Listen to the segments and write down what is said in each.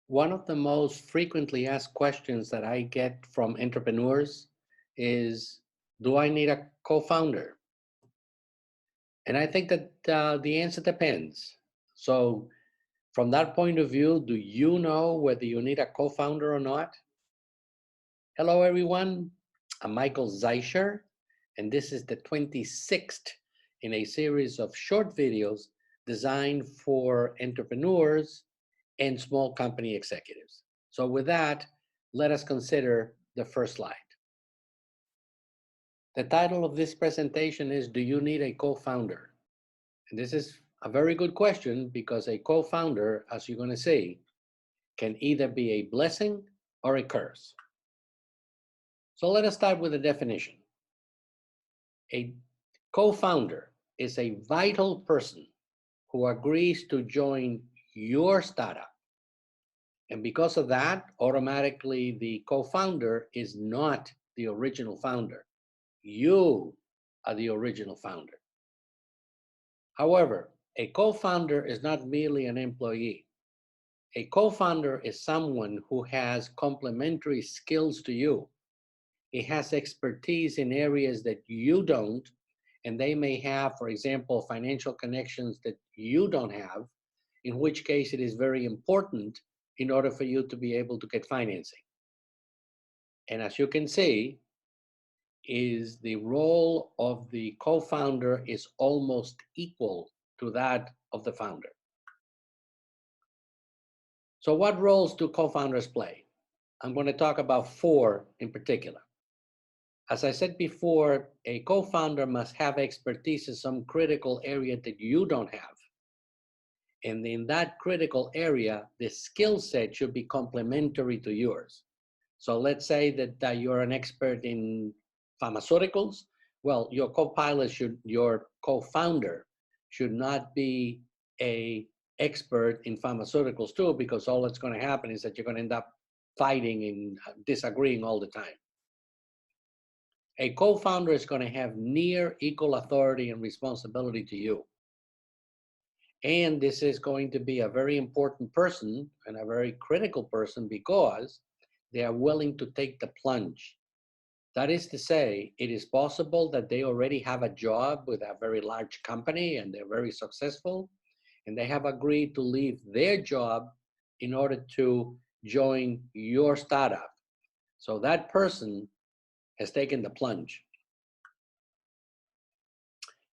One of the most frequently asked questions that I get from entrepreneurs is, do I need a co-founder? And I think that the answer depends. So from that point of view, do you know whether you need a co-founder or not? Hello, everyone. I'm Michael Zeischer, and this is the 26th in a series of short videos designed for entrepreneurs and small company executives. So with that, let us consider the first slide. The title of this presentation is, Do You Need a Co-Founder? And this is a very good question because a co-founder, as you're going to see, can either be a blessing or a curse. So let us start with the definition. A co-founder is a vital person who agrees to join your startup. And because of that, automatically the co-founder is not the original founder. You are the original founder. However, a co-founder is not merely an employee. A co-founder is someone who has complementary skills to you. He has expertise in areas that you don't, and they may have, for example, financial connections that you don't have, in which case it is very important in order for you to be able to get financing. And as you can see, is the role of the co-founder is almost equal to that of the founder. So what roles do co-founders play? I'm going to talk about four in particular. As I said before, a co-founder must have expertise in some critical area that you don't have. And in that critical area, the skill set should be complementary to yours. So let's say that you're an expert in pharmaceuticals. Well, your co-pilot your co-founder should not be a expert in pharmaceuticals too, because all that's going to happen is that you're going to end up fighting and disagreeing all the time. A co-founder is going to have near equal authority and responsibility to you. And this is going to be a very important person and a very critical person because they are willing to take the plunge. That is to say, it is possible that they already have a job with a very large company and they're very successful, and they have agreed to leave their job in order to join your startup. So that person has taken the plunge.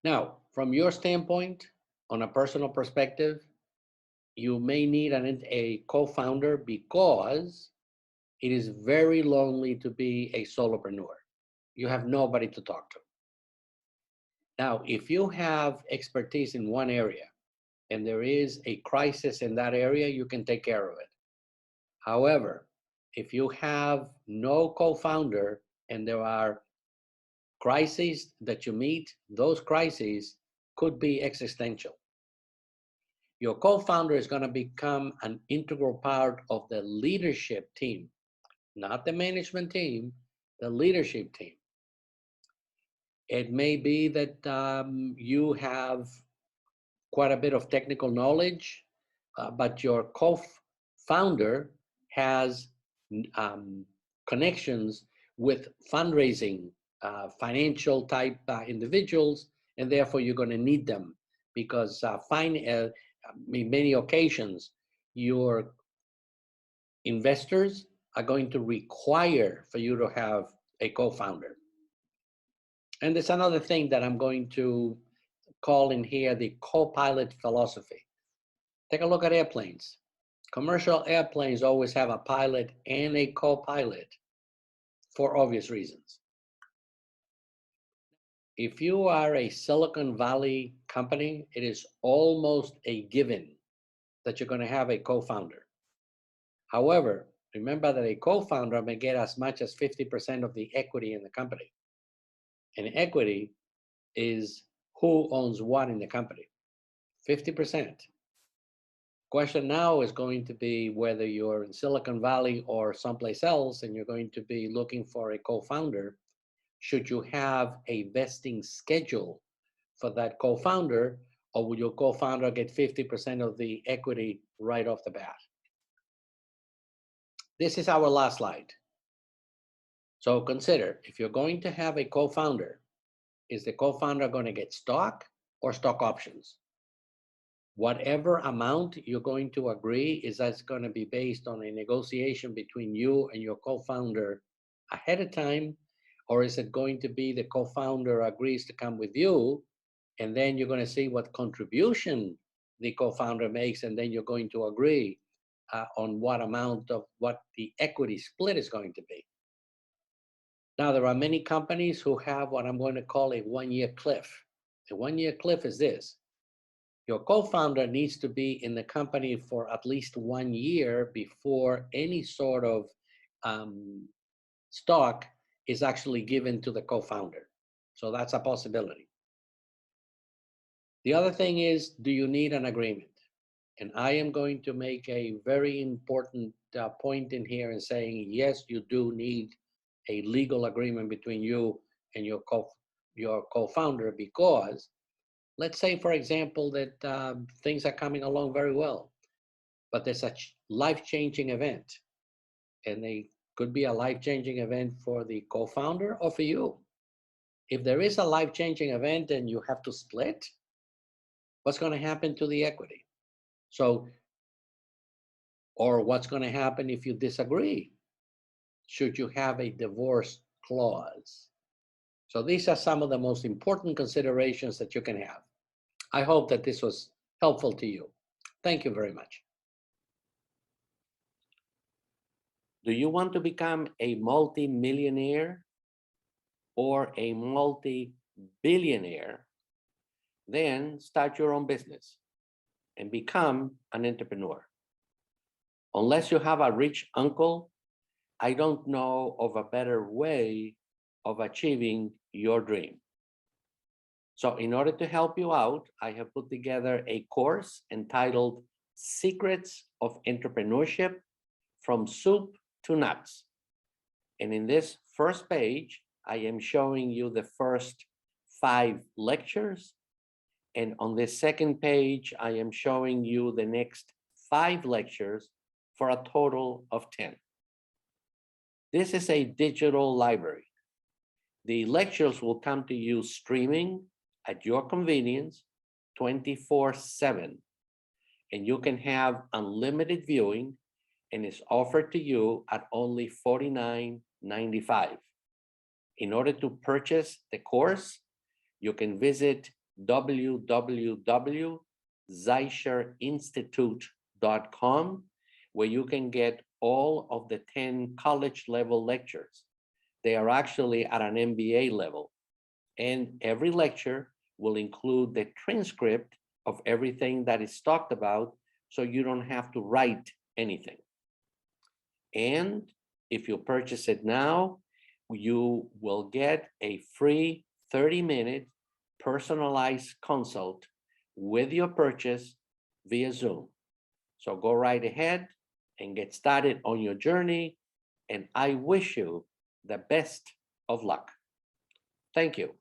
Now, from your standpoint, on a personal perspective, you may need a co-founder because it is very lonely to be a solopreneur. You have nobody to talk to. Now, if you have expertise in one area and there is a crisis in that area, you can take care of it. However, if you have no co-founder and there are crises that you meet, those crises could be existential. Your co-founder is going to become an integral part of the leadership team, not the management team, the leadership team. It may be that you have quite a bit of technical knowledge, but your co-founder has connections with fundraising, financial type individuals, and therefore you're going to need them because in many occasions, your investors are going to require for you to have a co-founder. And there's another thing that I'm going to call in here the co-pilot philosophy. Take a look at airplanes. Commercial airplanes always have a pilot and a co-pilot for obvious reasons. If you are a Silicon Valley company, it is almost a given that you're going to have a co-founder. However, remember that a co-founder may get as much as 50% of the equity in the company. And equity is who owns what in the company. 50%. Question now is going to be whether you're in Silicon Valley or someplace else and you're going to be looking for a co-founder. Should you have a vesting schedule for that co-founder, or will your co-founder get 50% of the equity right off the bat? This is our last slide. So consider, if you're going to have a co-founder, is the co-founder going to get stock or stock options? Whatever amount you're going to agree is that's going to be based on a negotiation between you and your co-founder ahead of time, or is it going to be the co-founder agrees to come with you, and then you're going to see what contribution the co-founder makes, and then you're going to agree on what amount of what the equity split is going to be. Now, there are many companies who have what I'm going to call a one-year cliff. A one-year cliff is this. Your co-founder needs to be in the company for at least 1 year before any sort of stock is actually given to the co-founder. So that's a possibility. The other thing is, do you need an agreement? And I am going to make a very important point in here in saying, yes, you do need a legal agreement between you and your co-founder, because let's say, for example, that things are coming along very well, but there's a life-changing event, and they could be a life-changing event for the co-founder or for you. If there is a life-changing event and you have to split, what's going to happen to the equity? So, or what's going to happen if you disagree? Should you have a divorce clause? So these are some of the most important considerations that you can have. I hope that this was helpful to you. Thank you very much. Do you want to become a multi-millionaire or a multi-billionaire? Then start your own business and become an entrepreneur. Unless you have a rich uncle, I don't know of a better way of achieving your dream. So in order to help you out, I have put together a course entitled Secrets of Entrepreneurship from Soup to Nuts. And in this first page, I am showing you the first 5 lectures. And on the second page, I am showing you the next 5 lectures for a total of 10. This is a digital library. The lectures will come to you streaming at your convenience 24/7. And you can have unlimited viewing, and it's offered to you at only $49.95. In order to purchase the course, you can visit www.zeicherinstitute.com, where you can get all of the 10 college level lectures. They are actually at an MBA level, and every lecture will include the transcript of everything that is talked about, so you don't have to write anything. And if you purchase it now, you will get a free 30-minute personalized consult with your purchase via Zoom. So go right ahead and get started on your journey, and I wish you the best of luck. Thank you.